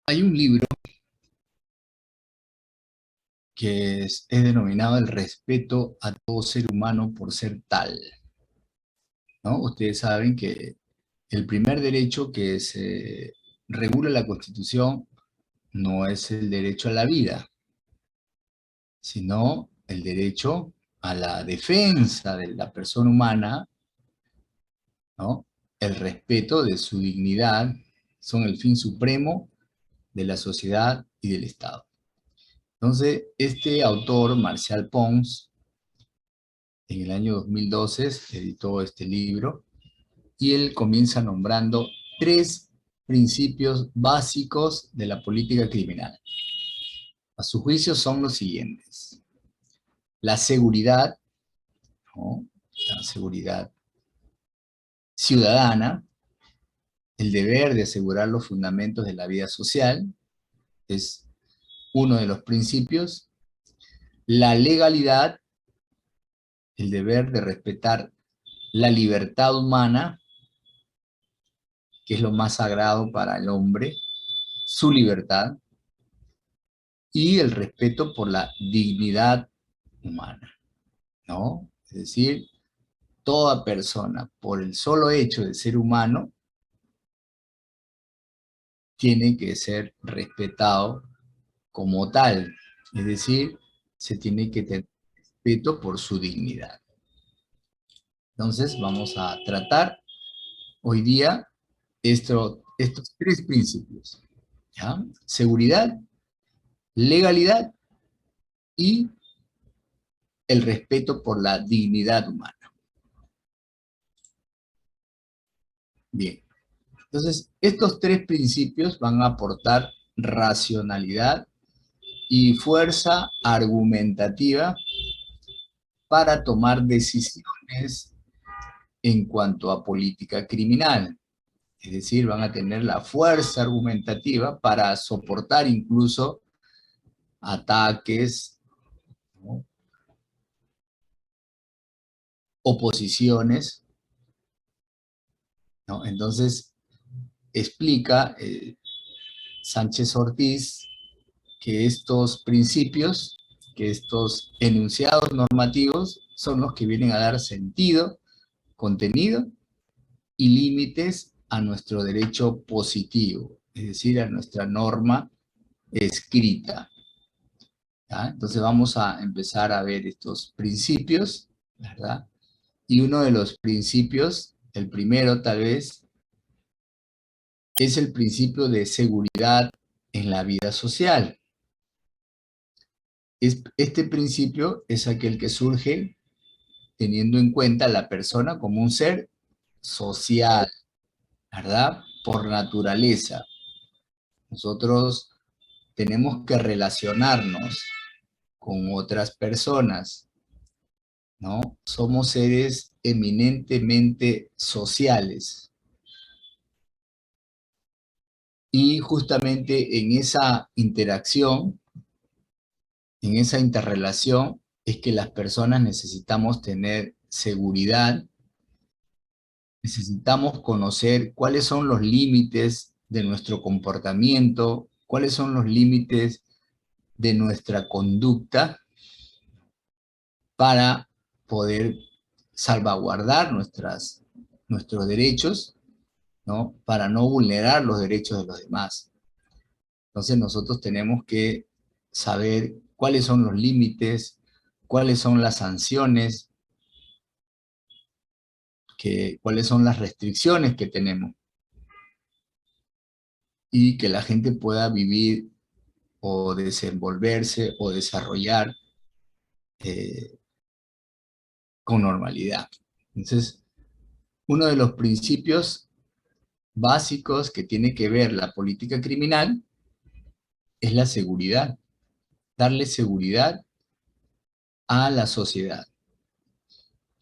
Hay un libro que es denominado El respeto a todo ser humano por ser tal, ¿no? Ustedes saben que el primer derecho que se regula la Constitución no es el derecho a la vida, sino el derecho a la defensa de la persona humana, ¿no? El respeto de su dignidad son el fin supremo de la sociedad y del Estado. Entonces, este autor, Marcial Pons, en el año 2012 editó este libro y él comienza nombrando tres principios básicos de la política criminal. A su juicio son los siguientes: la seguridad, ¿no? La seguridad ciudadana, el deber de asegurar los fundamentos de la vida social, es uno de los principios; la legalidad, el deber de respetar la libertad humana, que es lo más sagrado para el hombre, su libertad; y el respeto por la dignidad humana, ¿no? Es decir, toda persona, por el solo hecho de ser humano, tiene que ser respetado como tal. Es decir, se tiene que tener respeto por su dignidad. Entonces, vamos a tratar hoy día estos tres principios, ¿ya? Seguridad, legalidad y el respeto por la dignidad humana. Bien, entonces estos tres principios van a aportar racionalidad y fuerza argumentativa para tomar decisiones en cuanto a política criminal. Es decir, van a tener la fuerza argumentativa para soportar incluso ataques, ¿no? Oposiciones, ¿no? Entonces, explica Sánchez Ortiz que estos principios, que estos enunciados normativos son los que vienen a dar sentido, contenido y límites a nuestro derecho positivo, es decir, a nuestra norma escrita, ¿ya? Entonces vamos a empezar a ver estos principios, ¿verdad? Y uno de los principios, el primero tal vez, es el principio de seguridad en la vida social. Este principio es aquel que surge teniendo en cuenta a la persona como un ser social, ¿verdad? Por naturaleza. Nosotros tenemos que relacionarnos con otras personas, ¿no? Somos seres eminentemente sociales. Y justamente en esa interacción, en esa interrelación, es que las personas necesitamos tener seguridad, necesitamos conocer cuáles son los límites de nuestro comportamiento, cuáles son los límites de nuestra conducta para poder salvaguardar nuestros derechos, ¿no? Para no vulnerar los derechos de los demás. Entonces nosotros tenemos que saber cuáles son los límites, cuáles son las sanciones, cuáles son las restricciones que tenemos, y que la gente pueda vivir o desenvolverse o desarrollar eh, con normalidad. Entonces, uno de los principios básicos que tiene que ver la política criminal es la seguridad, darle seguridad a la sociedad.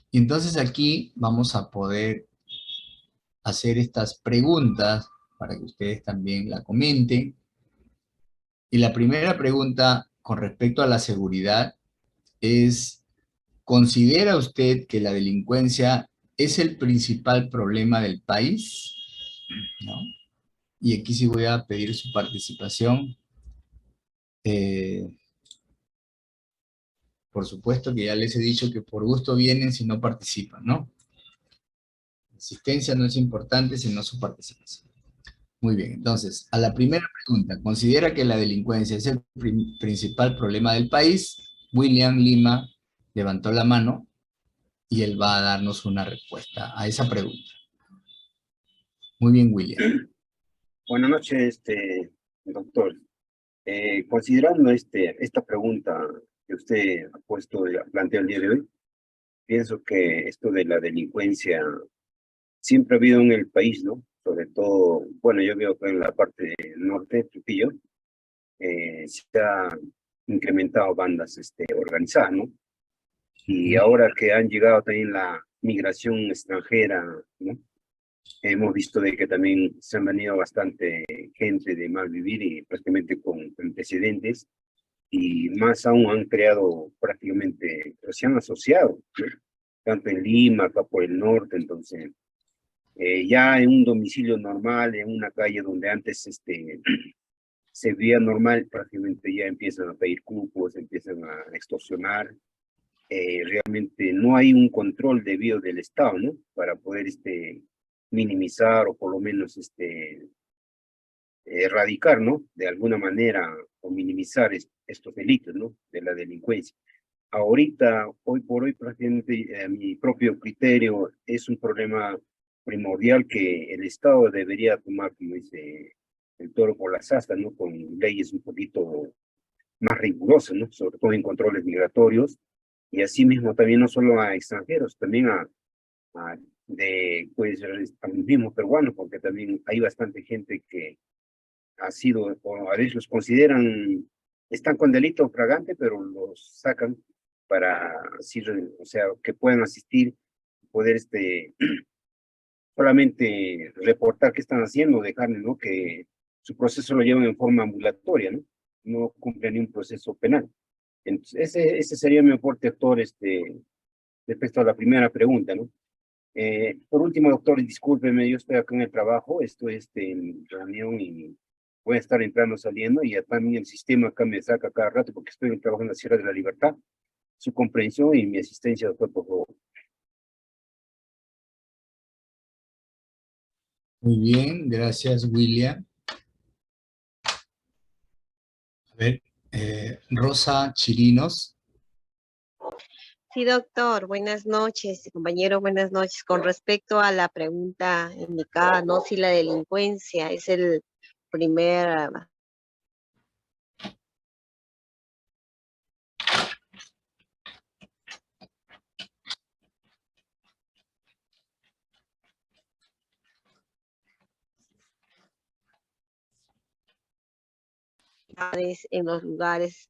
Y entonces aquí vamos a poder hacer estas preguntas para que ustedes también la comenten. Y la primera pregunta con respecto a la seguridad es: ¿considera usted que la delincuencia es el principal problema del país? ¿No? y aquí sí voy a pedir su participación. Por supuesto que ya les he dicho que por gusto vienen si no participan, ¿no? La asistencia no es importante sino su participación. Muy bien, entonces, a la primera pregunta, ¿considera que la delincuencia es el principal problema del país? William Lima levantó la mano y él va a darnos una respuesta a esa pregunta. Muy bien, William. Buenas noches, doctor. Considerando esta pregunta que usted ha planteado el día de hoy, pienso que esto de la delincuencia siempre ha habido en el país, ¿no? Sobre todo, bueno, yo veo que en la parte norte, Trujillo, se ha incrementado bandas organizadas, ¿no? Y ahora que han llegado también la migración extranjera, ¿no? Hemos visto de que también se han venido bastante gente de mal vivir y prácticamente con antecedentes, y más aún han creado prácticamente, se han asociado, ¿no? Tanto en Lima, acá por el norte. Entonces ya en un domicilio normal, en una calle donde antes se veía normal, prácticamente ya empiezan a pedir cupos, empiezan a extorsionar. Realmente no hay un control debido del Estado, ¿no? Para poder minimizar o por lo menos erradicar, ¿no? De alguna manera, o minimizar estos delitos, ¿no? De la delincuencia. Ahorita, hoy por hoy, prácticamente a mi propio criterio, es un problema primordial que el Estado debería tomar, como dice, el toro por las astas, ¿no? Con leyes un poquito más rigurosas, ¿no? Sobre todo en controles migratorios, y asimismo también no solo a extranjeros, también pues, a los mismos peruanos, porque también hay bastante gente que ha sido, o a veces los consideran, están con delito fragante, pero los sacan para, así, o sea, que puedan asistir, poder solamente reportar qué están haciendo, dejarle, ¿no? Que su proceso lo llevan en forma ambulatoria, ¿no? No cumple ni un proceso penal. Entonces, ese sería mi aporte, doctor, respecto a la primera pregunta, ¿no? Por último, doctor, discúlpeme, yo estoy acá en el trabajo, estoy en reunión y voy a estar entrando, saliendo, y ya también el sistema acá me saca cada rato porque estoy trabajando en la Sierra de la Libertad. Su comprensión y mi asistencia, doctor, por favor. Muy bien, gracias, William. A ver, Rosa Chirinos. Sí, doctor, buenas noches, compañero, buenas noches. Con respecto a la pregunta indicada, ¿no? Si la delincuencia es el primer en los lugares,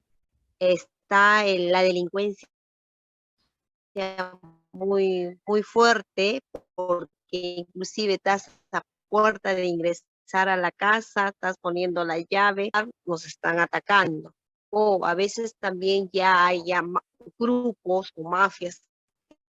está la delincuencia muy fuerte, porque inclusive estás a puerta de ingresar a la casa, estás poniendo la llave, nos están atacando. O a veces también ya hay grupos o mafias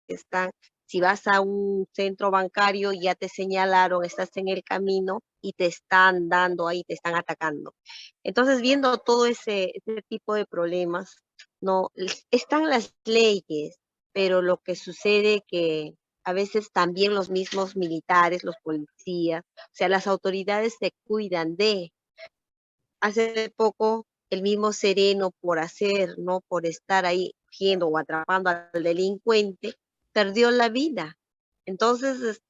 que están, si vas a un centro bancario, ya te señalaron, estás en el camino y te están dando ahí, te están atacando. Entonces, viendo todo ese tipo de problemas, no están las leyes, pero lo que sucede que a veces también los mismos militares, los policías, o sea, las autoridades se cuidan hace poco el mismo Sereno, por hacer, ¿no? Por estar ahí cogiendo o atrapando al delincuente, perdió la vida. Entonces,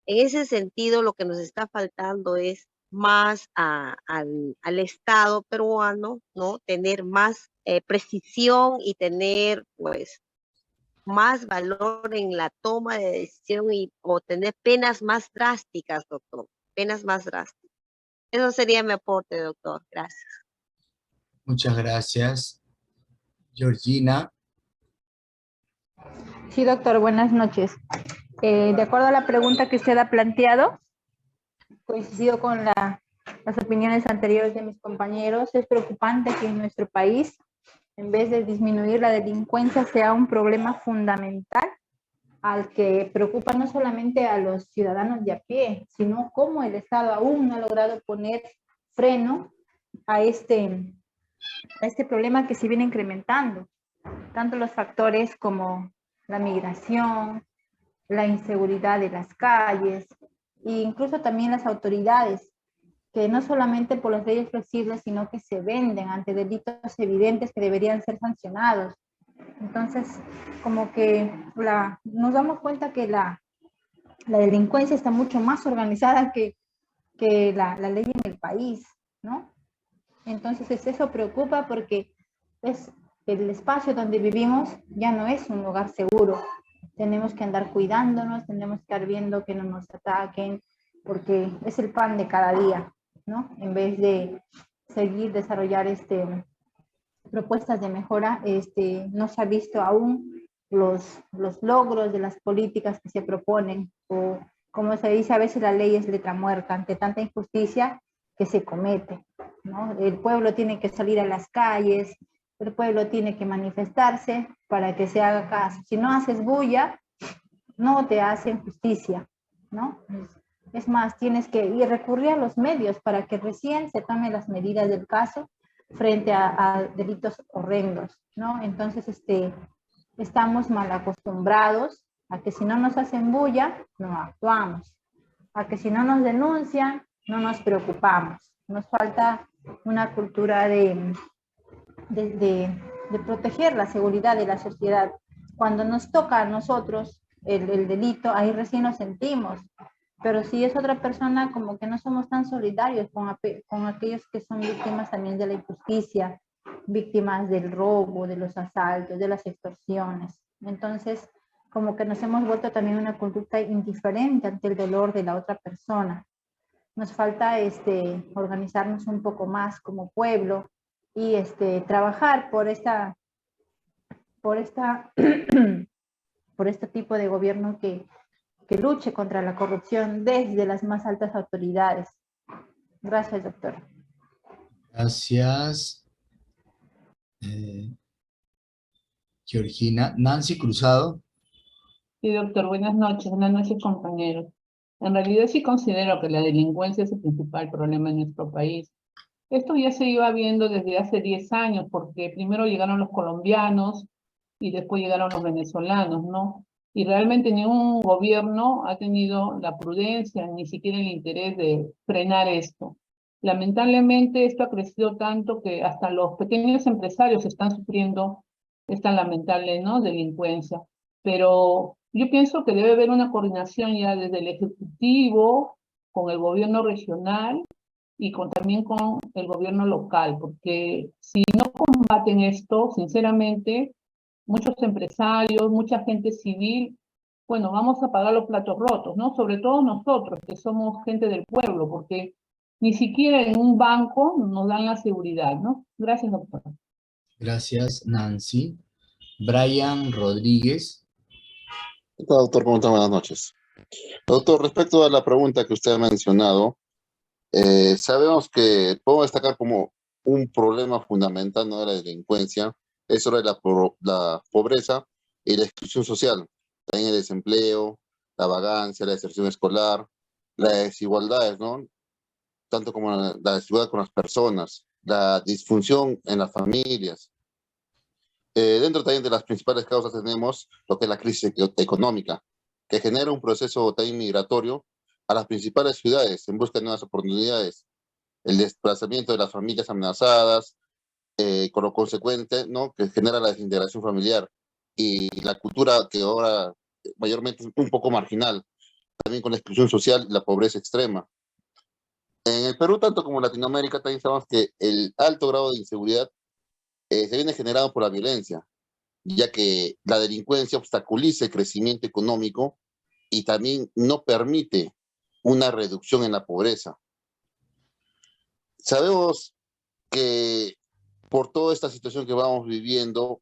en ese sentido, lo que nos está faltando es más al Estado peruano, ¿no? Tener más precisión y tener, pues, más valor en la toma de decisión o tener penas más drásticas, doctor, penas más drásticas. Eso sería mi aporte, doctor. Gracias. Muchas gracias. Georgina. Sí, doctor, buenas noches. De acuerdo a la pregunta que usted ha planteado, coincido con las opiniones anteriores de mis compañeros. Es preocupante que en nuestro país, en vez de disminuir la delincuencia, sea un problema fundamental al que preocupa no solamente a los ciudadanos de a pie, sino cómo el Estado aún no ha logrado poner freno a este problema que se viene incrementando, tanto los factores como la migración, la inseguridad de las calles, e incluso también las autoridades, que no solamente por las leyes flexibles, sino que se venden ante delitos evidentes que deberían ser sancionados. Entonces, como que nos damos cuenta que la delincuencia está mucho más organizada que la ley en el país, ¿no? Entonces, eso preocupa porque el espacio donde vivimos ya no es un lugar seguro. Tenemos que andar cuidándonos, tenemos que estar viendo que no nos ataquen, porque es el pan de cada día, ¿no? En vez de seguir desarrollar propuestas de mejora, no se ha visto aún los logros de las políticas que se proponen, o como se dice a veces, la ley es letra muerta ante tanta injusticia que se comete, ¿no? El pueblo tiene que salir a las calles, el pueblo tiene que manifestarse para que se haga caso. Si no haces bulla, no te hacen justicia, ¿no? Es más, tienes que recurrir a los medios para que recién se tomen las medidas del caso frente a delitos horrendos, ¿no? Entonces, estamos mal acostumbrados a que si no nos hacen bulla, no actuamos, a que si no nos denuncian, no nos preocupamos. Nos falta una cultura de proteger la seguridad de la sociedad. Cuando nos toca a nosotros el delito, ahí recién nos sentimos. Pero si es otra persona, como que no somos tan solidarios con aquellos que son víctimas también de la injusticia, víctimas del robo, de los asaltos, de las extorsiones. Entonces, como que nos hemos vuelto también una conducta indiferente ante el dolor de la otra persona. Nos falta organizarnos un poco más como pueblo y trabajar por por este tipo de gobierno que luche contra la corrupción desde las más altas autoridades. Gracias, doctor. Gracias, Georgina. Nancy Cruzado. Sí, doctor, buenas noches, compañeros. En realidad sí considero que la delincuencia es el principal problema en nuestro país. Esto ya se iba viendo desde hace 10 años, porque primero llegaron los colombianos y después llegaron los venezolanos, ¿no? Y realmente ningún gobierno ha tenido la prudencia, ni siquiera el interés de frenar esto. Lamentablemente esto ha crecido tanto que hasta los pequeños empresarios están sufriendo esta lamentable, ¿no?, delincuencia. Pero yo pienso que debe haber una coordinación ya desde el Ejecutivo, con el gobierno regional y también con el gobierno local, porque si no combaten esto, sinceramente, muchos empresarios, mucha gente civil, bueno, vamos a pagar los platos rotos, ¿no? Sobre todo nosotros, que somos gente del pueblo, porque ni siquiera en un banco nos dan la seguridad, ¿no? Gracias, doctora. Gracias, Nancy. Brian Rodríguez. ¿Qué tal, doctor? ¿Cómo está? Buenas noches. Doctor, respecto a la pregunta que usted ha mencionado, sabemos que podemos destacar como un problema fundamental, ¿no?, de la delincuencia, es sobre la pobreza y la exclusión social, también el desempleo, la vagancia, la deserción escolar, las desigualdades, ¿no?, tanto como la desigualdad con las personas, la disfunción en las familias. Dentro también de las principales causas tenemos lo que es la crisis económica, que genera un proceso también migratorio a las principales ciudades en busca de nuevas oportunidades, el desplazamiento de las familias amenazadas, con lo consecuente, ¿no?, que genera la desintegración familiar y la cultura que ahora mayormente es un poco marginal, también con la exclusión social y la pobreza extrema. En el Perú, tanto como en Latinoamérica, también sabemos que el alto grado de inseguridad se viene generado por la violencia, ya que la delincuencia obstaculiza el crecimiento económico y también no permite una reducción en la pobreza. Sabemos que por toda esta situación que vamos viviendo,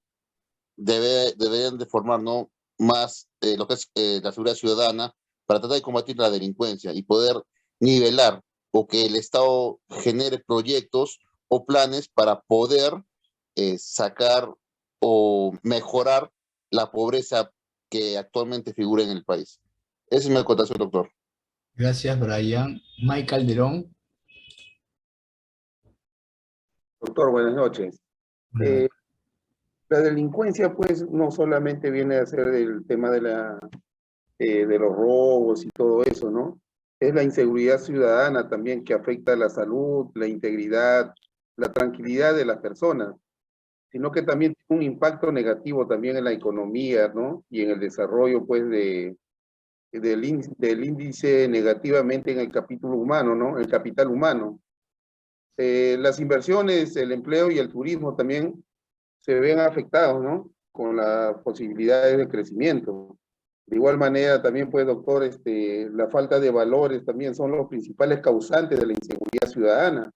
deberían de formar, ¿no?, más lo que es la seguridad ciudadana para tratar de combatir la delincuencia y poder nivelar o que el Estado genere proyectos o planes para poder sacar o mejorar la pobreza que actualmente figura en el país. Esa es mi acotación, doctor. Gracias, Brian. Mike Calderón. Doctor, buenas noches. La delincuencia, pues, no solamente viene a ser el tema de los robos y todo eso, ¿no? Es la inseguridad ciudadana también que afecta a la salud, la integridad, la tranquilidad de las personas, sino que también tiene un impacto negativo también en la economía, ¿no? Y en el desarrollo, pues, del índice negativamente en el capítulo humano, ¿no? El capital humano. Las inversiones, el empleo y el turismo también se ven afectados, ¿no? Con las posibilidades de crecimiento. De igual manera, también, pues, doctor, la falta de valores también son los principales causantes de la inseguridad ciudadana.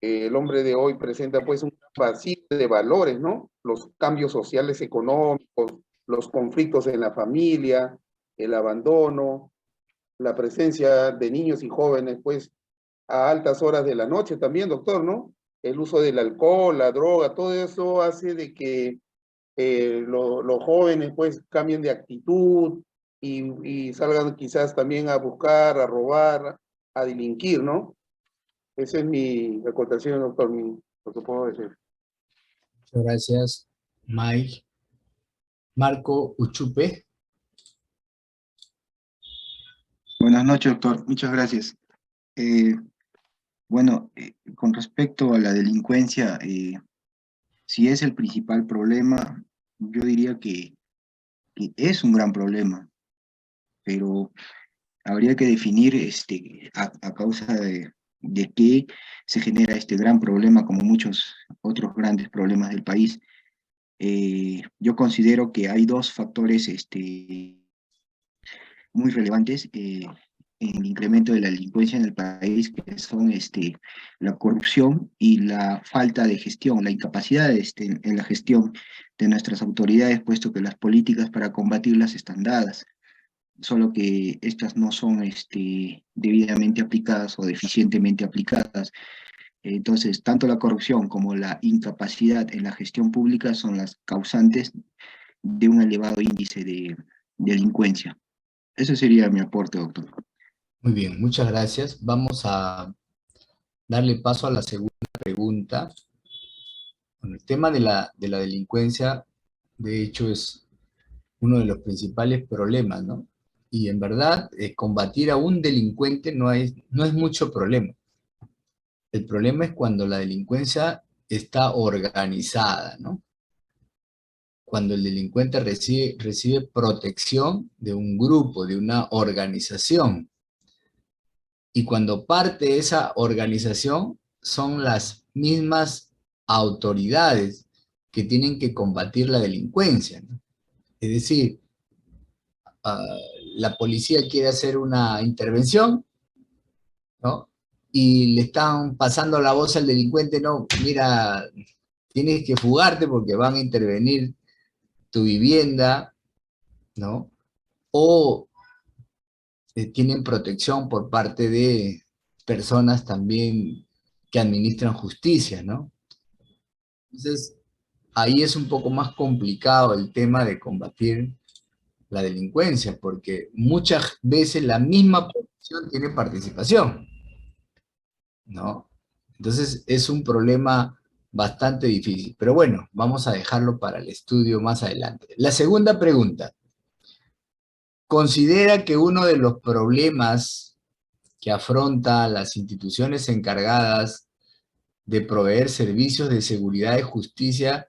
El hombre de hoy presenta, pues, un vacío de valores, ¿no? Los cambios sociales económicos, los conflictos en la familia, el abandono, la presencia de niños y jóvenes, pues, a altas horas de la noche también, doctor, ¿no? El uso del alcohol, la droga, todo eso hace de que los jóvenes pues cambien de actitud y salgan quizás también a buscar, a robar, a delinquir, ¿no? Esa es mi acotación, doctor, lo que puedo decir. Muchas gracias, Mike. Marco Uchupe. Buenas noches, doctor. Muchas gracias. Bueno, con respecto a la delincuencia, si es el principal problema, yo diría que es un gran problema, pero habría que definir a causa de qué se genera este gran problema, como muchos otros grandes problemas del país. Yo considero que hay dos factores muy relevantes en el incremento de la delincuencia en el país, que son la corrupción y la falta de gestión, la incapacidad en la gestión de nuestras autoridades, puesto que las políticas para combatirlas están dadas, solo que estas no son debidamente aplicadas o deficientemente aplicadas. Entonces, tanto la corrupción como la incapacidad en la gestión pública son las causantes de un elevado índice de delincuencia. Ese sería mi aporte, doctor. Muy bien, muchas gracias. Vamos a darle paso a la segunda pregunta. Bueno, el tema de la delincuencia, de hecho, es uno de los principales problemas, ¿no? Y en verdad, combatir a un delincuente no es mucho problema. El problema es cuando la delincuencia está organizada, ¿no? Cuando el delincuente recibe protección de un grupo, de una organización. Y cuando parte de esa organización son las mismas autoridades que tienen que combatir la delincuencia, ¿no? Es decir, la policía quiere hacer una intervención, ¿no? Y le están pasando la voz al delincuente, no, mira, tienes que fugarte porque van a intervenir tu vivienda, ¿no? O tienen protección por parte de personas también que administran justicia, ¿no? Entonces, ahí es un poco más complicado el tema de combatir la delincuencia, porque muchas veces la misma población tiene participación, ¿no? Entonces, es un problema bastante difícil. Pero bueno, vamos a dejarlo para el estudio más adelante. La segunda pregunta. ¿Considera que uno de los problemas que afronta las instituciones encargadas de proveer servicios de seguridad y justicia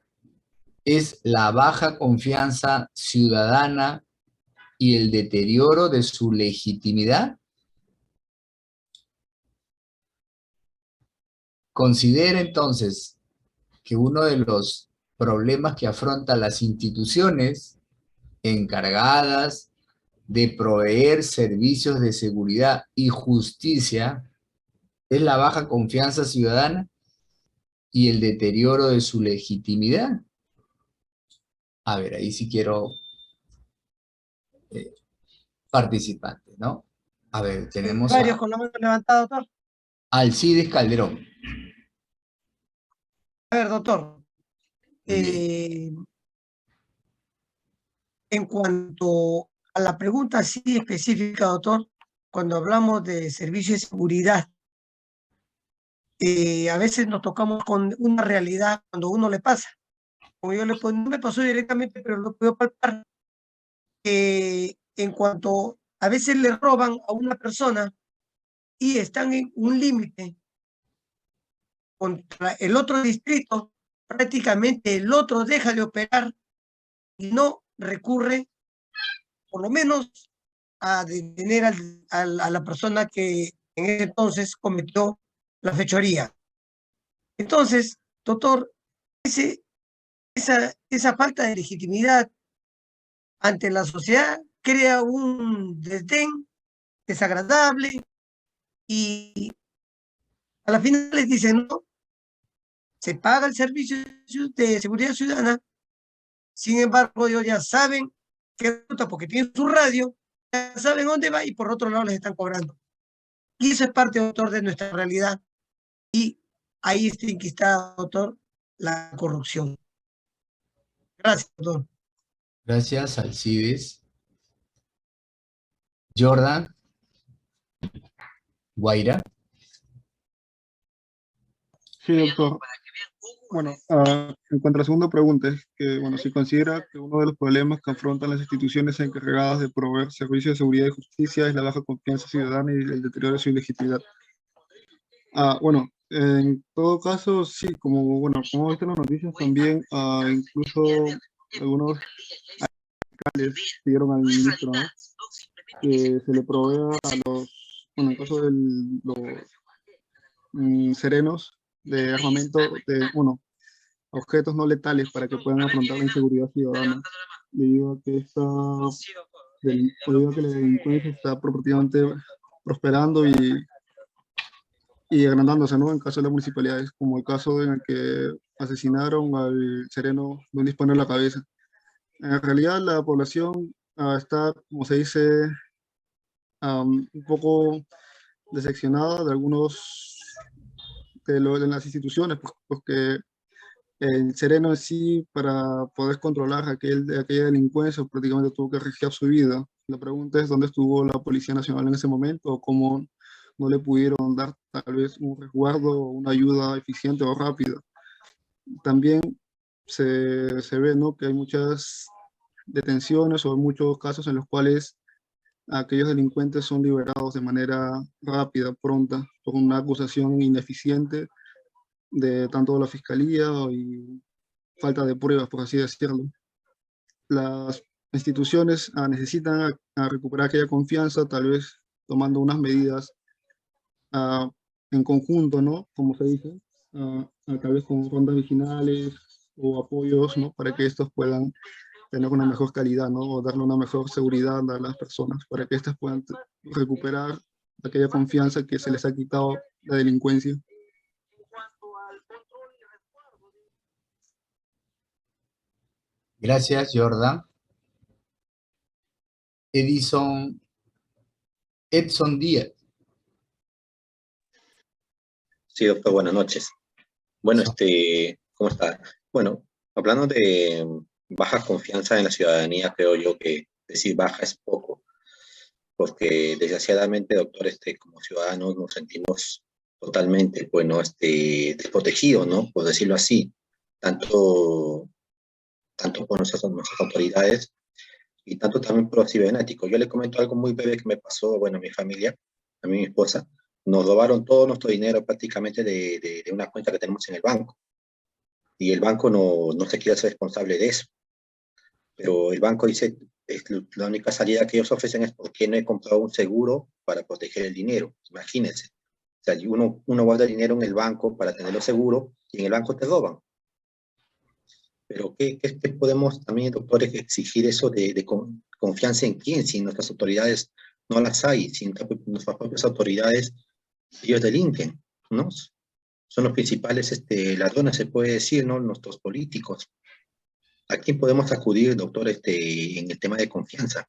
es la baja confianza ciudadana y el deterioro de su legitimidad? Considera entonces que uno de los problemas que afrontan las instituciones encargadas de proveer servicios de seguridad y justicia es la baja confianza ciudadana y el deterioro de su legitimidad. A ver, ahí sí quiero participantes, ¿no? A ver, tenemos Varios con la mano levantada, doctor. Alcides Calderón. A ver, doctor. Muy bien. En cuanto a la pregunta así específica, doctor, cuando hablamos de servicio de seguridad, a veces nos tocamos con una realidad cuando uno le pasa. Como yo no me pasó directamente, pero lo puedo palpar. En cuanto a veces le roban a una persona y están en un límite contra el otro distrito, prácticamente el otro deja de operar y no recurre, por lo menos, a detener a la persona que en ese entonces cometió la fechoría. Entonces, doctor, esa falta de legitimidad ante la sociedad crea un desdén desagradable y a la final les dicen, no, se paga el servicio de seguridad ciudadana, sin embargo ellos ya saben qué ruta, porque tienen su radio, ya saben dónde va y por otro lado les están cobrando. Y eso es parte, doctor, de nuestra realidad y ahí está enquistada, doctor, la corrupción. Gracias, doctor. Gracias, Alcides. Jordan, Guaira. Sí, doctor. Bueno, en cuanto a la segunda pregunta, es que, bueno, si considera que uno de los problemas que afrontan las instituciones encargadas de proveer servicios de seguridad y justicia es la baja confianza ciudadana y el deterioro de su legitimidad. Bueno, en todo caso, sí, como, bueno, como hemos visto en las noticias también, incluso algunos alcaldes pidieron al ministro, ¿no?, que se le provea a los, bueno, en caso de los serenos de armamento, de, bueno, objetos no letales para que puedan afrontar la inseguridad ciudadana, debido a que debido a que la delincuencia está proporcionalmente prosperando y agrandándose, ¿no?, en caso de las municipalidades, como el caso en el que asesinaron al sereno de un disparo en la cabeza. En realidad la población está, como se dice, un poco decepcionada de algunos de las instituciones, porque el sereno en sí, para poder controlar aquella delincuencia, prácticamente tuvo que arriesgar su vida. La pregunta es dónde estuvo la Policía Nacional en ese momento, o cómo no le pudieron dar tal vez un resguardo o una ayuda eficiente o rápida. También se ve, ¿no?, que hay muchas detenciones o muchos casos en los cuales aquellos delincuentes son liberados de manera rápida, pronta, por una acusación ineficiente de tanto de la fiscalía y falta de pruebas, por así decirlo. Las instituciones necesitan recuperar aquella confianza, tal vez tomando unas medidas en conjunto, ¿no?, como se dice, tal vez con rondas vecinales o apoyos, ¿no?, para que estos puedan tener una mejor calidad, ¿no?, o darle una mejor seguridad a las personas, para que éstas puedan recuperar aquella confianza que se les ha quitado la delincuencia. Gracias, Jordan. Edson Díaz. Sí, doctor, buenas noches. Bueno, ¿cómo está? Bueno, hablando de baja confianza en la ciudadanía, creo yo que decir baja es poco, porque desgraciadamente, doctor, como ciudadanos nos sentimos totalmente, bueno, desprotegidos, ¿no?, por decirlo así, tanto por nuestras autoridades y tanto también por los cibernéticos. Yo le comento algo muy breve que me pasó, bueno, a mi familia, a mí y mi esposa. Nos robaron todo nuestro dinero prácticamente de una cuenta que tenemos en el banco. Y el banco no se quiere ser responsable de eso. Pero el banco dice, la única salida que ellos ofrecen es porque no he comprado un seguro para proteger el dinero. Imagínense. O sea, uno guarda el dinero en el banco para tenerlo seguro y en el banco te roban. Pero ¿qué podemos también, doctores, exigir eso de confianza en quién? Si nuestras autoridades no las hay, si nuestras propias autoridades, ellos delinquen, ¿no? Son los principales ladrones, se puede decir, ¿no?, nuestros políticos. ¿A quién podemos acudir, doctor, en el tema de confianza?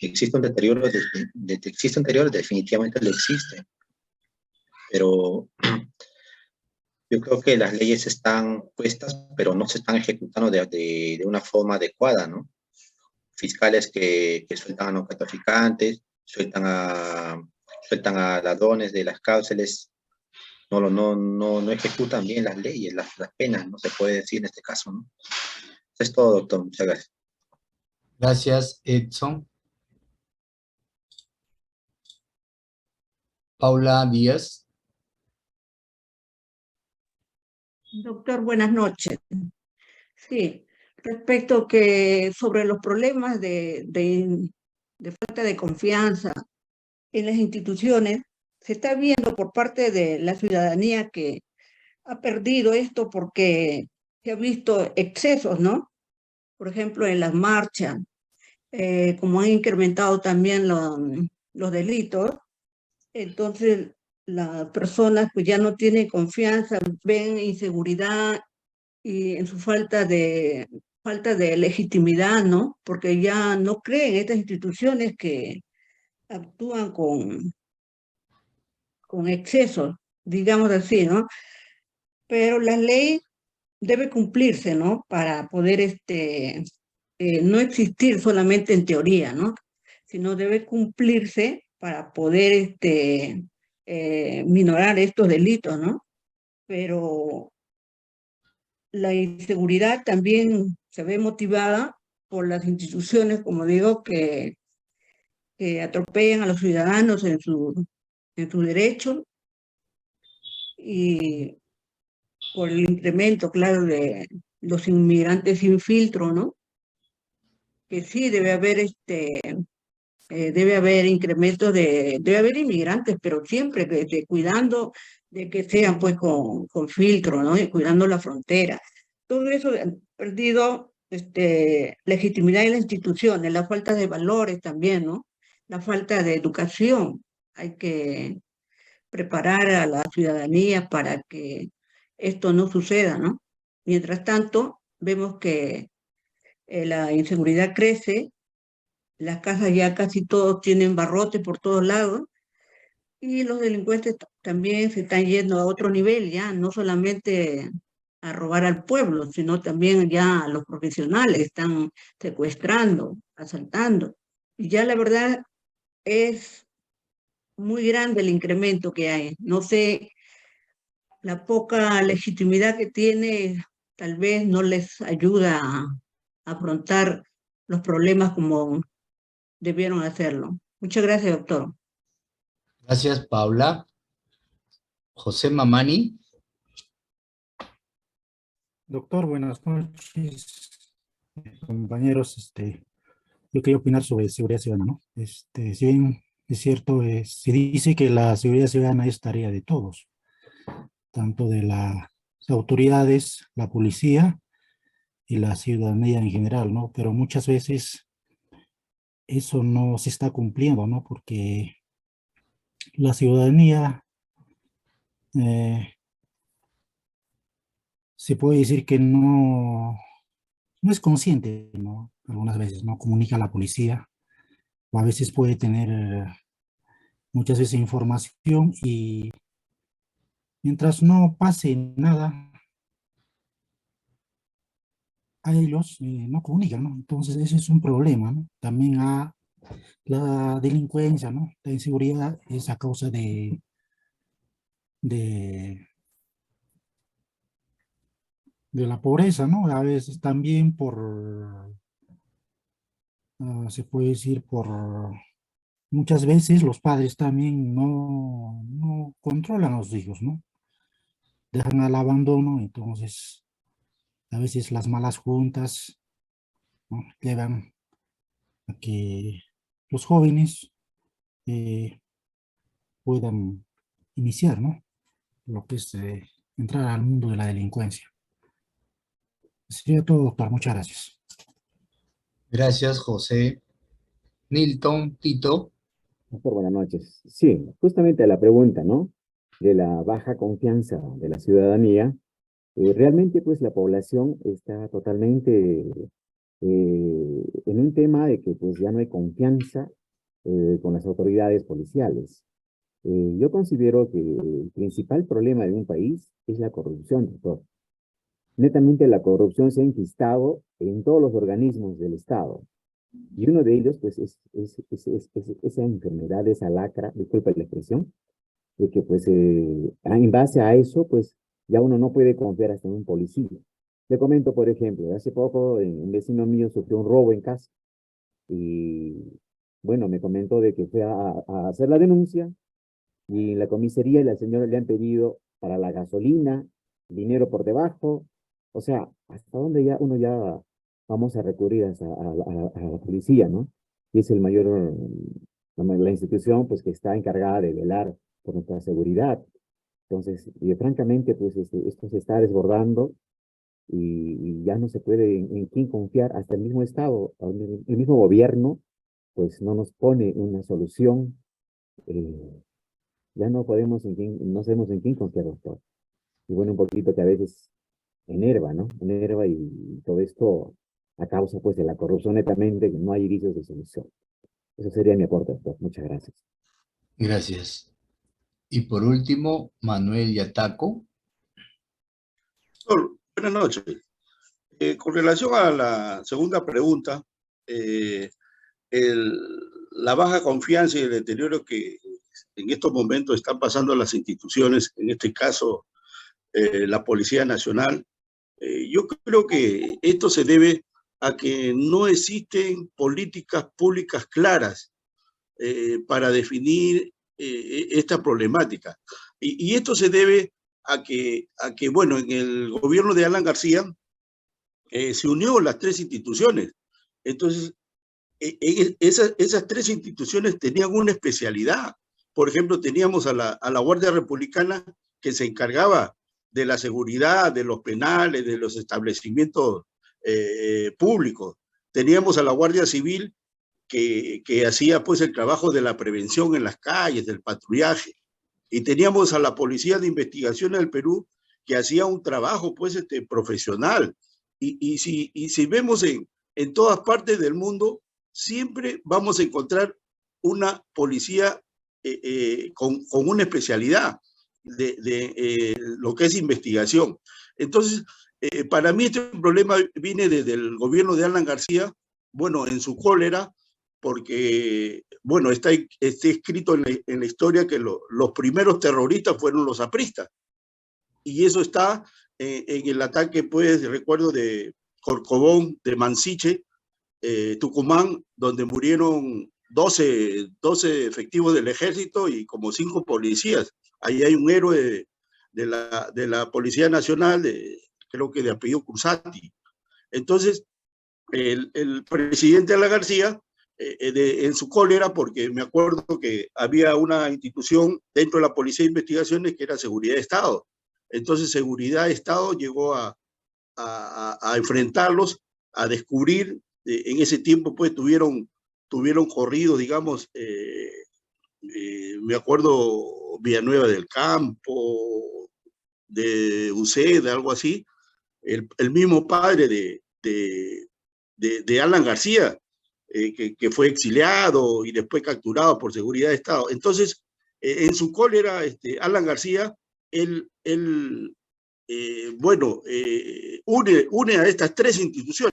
¿Existe un deterioro? ¿Existe un deterioro? Definitivamente lo existe. Pero yo creo que las leyes están puestas, pero no se están ejecutando de una forma adecuada, ¿no? fiscales que sueltan a narcotraficantes, sueltan a ladrones de las cárceles, no ejecutan bien las leyes, las penas, no se puede decir en este caso, ¿no? Eso es todo, doctor. Muchas gracias. Gracias, Edson. Paula Díaz. Doctor, buenas noches. Sí, respecto que sobre los problemas de falta de confianza en las instituciones, se está viendo por parte de la ciudadanía que ha perdido esto porque se ha visto excesos, ¿no? Por ejemplo, en las marchas, como han incrementado también los delitos, entonces las personas pues ya no tienen confianza, ven inseguridad y en su falta de legitimidad, ¿no? Porque ya no creen en estas instituciones que actúan con excesos, digamos así, ¿no? Pero la ley debe cumplirse, ¿no? Para poder no existir solamente en teoría, ¿no? Sino debe cumplirse para poder minorar estos delitos, ¿no? Pero la inseguridad también se ve motivada por las instituciones, como digo, que atropellan a los ciudadanos en su derecho y por el incremento, claro, de los inmigrantes sin filtro, ¿no? Que sí debe haber debe haber incrementos debe haber inmigrantes, pero siempre cuidando de que sean pues con filtro, ¿no? Y cuidando la frontera. Todo eso ha perdido legitimidad en las instituciones, la falta de valores también, ¿no? La falta de educación. Hay que preparar a la ciudadanía para que esto no suceda, ¿no? Mientras tanto, vemos que la inseguridad crece, las casas ya casi todos tienen barrotes por todos lados, y los delincuentes también se están yendo a otro nivel, ya no solamente a robar al pueblo, sino también ya a los profesionales, están secuestrando, asaltando. Y ya la verdad es muy grande el incremento que hay. No sé, la poca legitimidad que tiene tal vez no les ayuda a afrontar los problemas como debieron hacerlo. Muchas gracias, doctor. Gracias, Paula. José Mamani. Doctor, buenas noches. Compañeros, yo quería opinar sobre seguridad ciudadana, ¿no? Si bien es cierto, se dice que la seguridad ciudadana es tarea de todos, tanto de las autoridades, la policía y la ciudadanía en general, ¿no? Pero muchas veces eso no se está cumpliendo, ¿no? Porque la ciudadanía se puede decir que no es consciente, ¿no? Algunas veces no comunica a la policía, o a veces puede tener muchas veces información y mientras no pase nada, a ellos no comunican, ¿no? Entonces ese es un problema, ¿no? También la delincuencia, ¿no? La inseguridad es a causa de, de la pobreza, ¿no? A veces también se puede decir muchas veces los padres también no controlan a los hijos, ¿no? Dejan al abandono, entonces a veces las malas juntas, ¿no? Llevan a que los jóvenes puedan iniciar, ¿no? Lo que es entrar al mundo de la delincuencia. Sería todo, doctor. Muchas gracias. Gracias, José. Nilton, Tito. Doctor, buenas noches. Sí, justamente a la pregunta, ¿no? De la baja confianza de la ciudadanía, realmente pues la población está totalmente en un tema de que pues ya no hay confianza con las autoridades policiales. Yo considero que el principal problema de un país es la corrupción, doctor. Netamente la corrupción se ha enquistado en todos los organismos del Estado. Y uno de ellos, pues, es esa enfermedad, esa lacra, disculpa la expresión, de que, pues, en base a eso, pues, ya uno no puede confiar hasta en un policía. Le comento, por ejemplo, hace poco un vecino mío sufrió un robo en casa y, bueno, me comentó de que fue a hacer la denuncia y en la comisaría la señora le han pedido para la gasolina, dinero por debajo, o sea, hasta dónde ya uno ya vamos a recurrir a la policía, ¿no? Y es el mayor, la institución, pues, que está encargada de velar por nuestra seguridad. Entonces, y francamente, pues, esto se está desbordando y ya no se puede en quién confiar, hasta el mismo Estado, el mismo gobierno, pues no nos pone una solución, ya no podemos no sabemos en quién confiar, doctor. Y bueno, un poquito que a veces enerva, ¿no? Enerva y todo esto a causa, pues, de la corrupción netamente, que no hay indicios de solución. Eso sería mi aporte, doctor. Muchas gracias. Gracias. Y por último, Manuel Yataco. Buenas noches. Con relación a la segunda pregunta, la baja confianza y el deterioro que en estos momentos están pasando las instituciones, en este caso la Policía Nacional, yo creo que esto se debe a que no existen políticas públicas claras para definir esta problemática. Y esto se debe a que, bueno, en el gobierno de Alan García se unió las tres instituciones. Entonces, esas tres instituciones tenían una especialidad. Por ejemplo, teníamos a la Guardia Republicana, que se encargaba de la seguridad, de los penales, de los establecimientos públicos. Teníamos a la Guardia Civil, que hacía, pues, el trabajo de la prevención en las calles, del patrullaje. Y teníamos a la Policía de Investigación del Perú, que hacía un trabajo, pues, profesional. Y si vemos en todas partes del mundo, siempre vamos a encontrar una policía con una especialidad de lo que es investigación. Entonces, para mí este problema viene desde el gobierno de Alan García, bueno, en su cólera, porque, bueno, está escrito en la historia que los primeros terroristas fueron los apristas. Y eso está en el ataque, pues, recuerdo de Corcovón, de Mansiche, Tucumán, donde murieron 12 efectivos del ejército y como 5 policías. Ahí hay un héroe de la Policía Nacional, creo que de apellido Cruzati. Entonces, el presidente Alan García, en su cólera, porque me acuerdo que había una institución dentro de la Policía de Investigaciones que era Seguridad de Estado. Entonces, Seguridad de Estado llegó a enfrentarlos, a descubrir. En ese tiempo, pues, tuvieron corrido, digamos, me acuerdo, Villanueva del Campo, de Uceda, algo así, el mismo padre de Alan García, que fue exiliado y después capturado por Seguridad de Estado. Entonces, en su cólera, Alan García, él bueno, une a estas tres instituciones.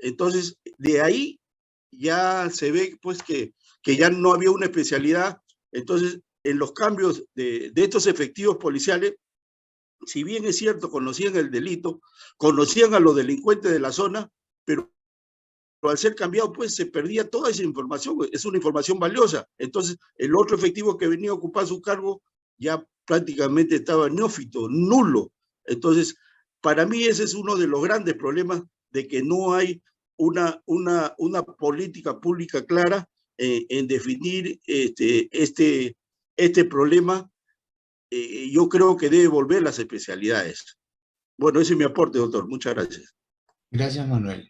Entonces, de ahí ya se ve, pues, que ya no había una especialidad. Entonces, en los cambios de estos efectivos policiales, si bien es cierto, conocían el delito, conocían a los delincuentes de la zona, pero al ser cambiado, pues, se perdía toda esa información. Es una información valiosa. Entonces, el otro efectivo que venía a ocupar su cargo ya prácticamente estaba neófito, nulo. Entonces, para mí ese es uno de los grandes problemas, de que no hay una política pública clara en definir este problema. Yo creo que debe volver las especialidades. Bueno, ese es mi aporte, doctor. Muchas gracias. Gracias, Manuel.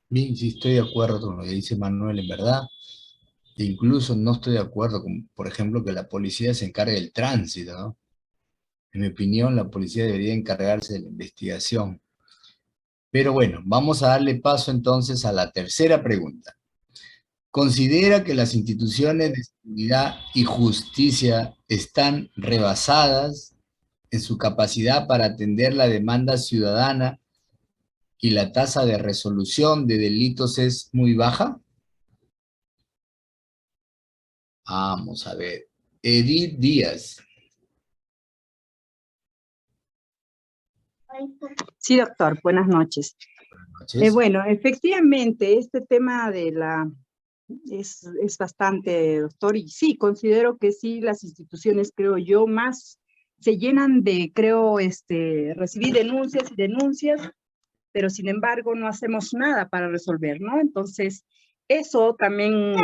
Bien, sí estoy de acuerdo con lo que dice Manuel, en verdad. E incluso no estoy de acuerdo con, por ejemplo, que la policía se encargue del tránsito, ¿no? En mi opinión, la policía debería encargarse de la investigación. Pero bueno, vamos a darle paso entonces a la tercera pregunta. ¿Considera que las instituciones de seguridad y justicia están rebasadas en su capacidad para atender la demanda ciudadana y la tasa de resolución de delitos es muy baja? Vamos a ver. Edith Díaz. Sí, doctor, buenas noches. Buenas noches. Bueno, efectivamente, este tema de es bastante, doctor, y sí, considero que sí, las instituciones, creo yo, más se llenan de, creo, recibir denuncias y denuncias, pero sin embargo no hacemos nada para resolver, ¿no? Entonces, eso también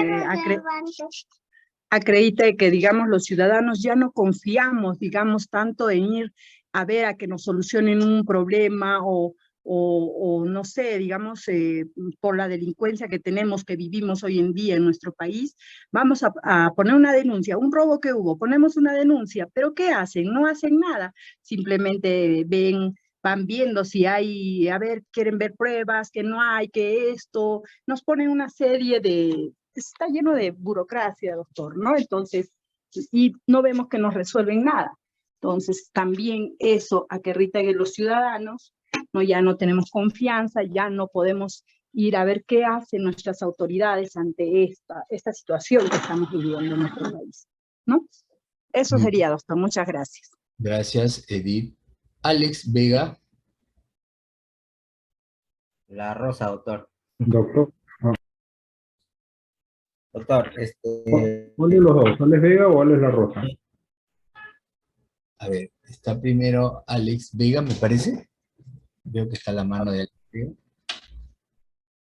acredita que, digamos, los ciudadanos ya no confiamos, digamos, tanto en ir a ver a que nos solucionen un problema o no sé, digamos, por la delincuencia que tenemos, que vivimos hoy en día en nuestro país, vamos a poner una denuncia, un robo que hubo, ponemos una denuncia, pero ¿qué hacen? No hacen nada, simplemente van viendo si hay, a ver, quieren ver pruebas, que no hay, que esto, nos ponen una serie está lleno de burocracia, doctor, ¿no? Entonces, y no vemos que nos resuelven nada. Entonces, también eso acarrea en los ciudadanos, ¿no? Ya no tenemos confianza, ya no podemos ir a ver qué hacen nuestras autoridades ante esta situación que estamos viviendo en nuestro país, ¿no? Eso sería, doctor. Muchas gracias. Gracias, Edith. Alex Vega. La Rosa, doctor. Doctor. Doctor, ¿Cuál es los dos? ¿Alex Vega o Alex La Rosa? A ver, está primero Alex Vega, me parece. Veo que está la mano de Alex Vega.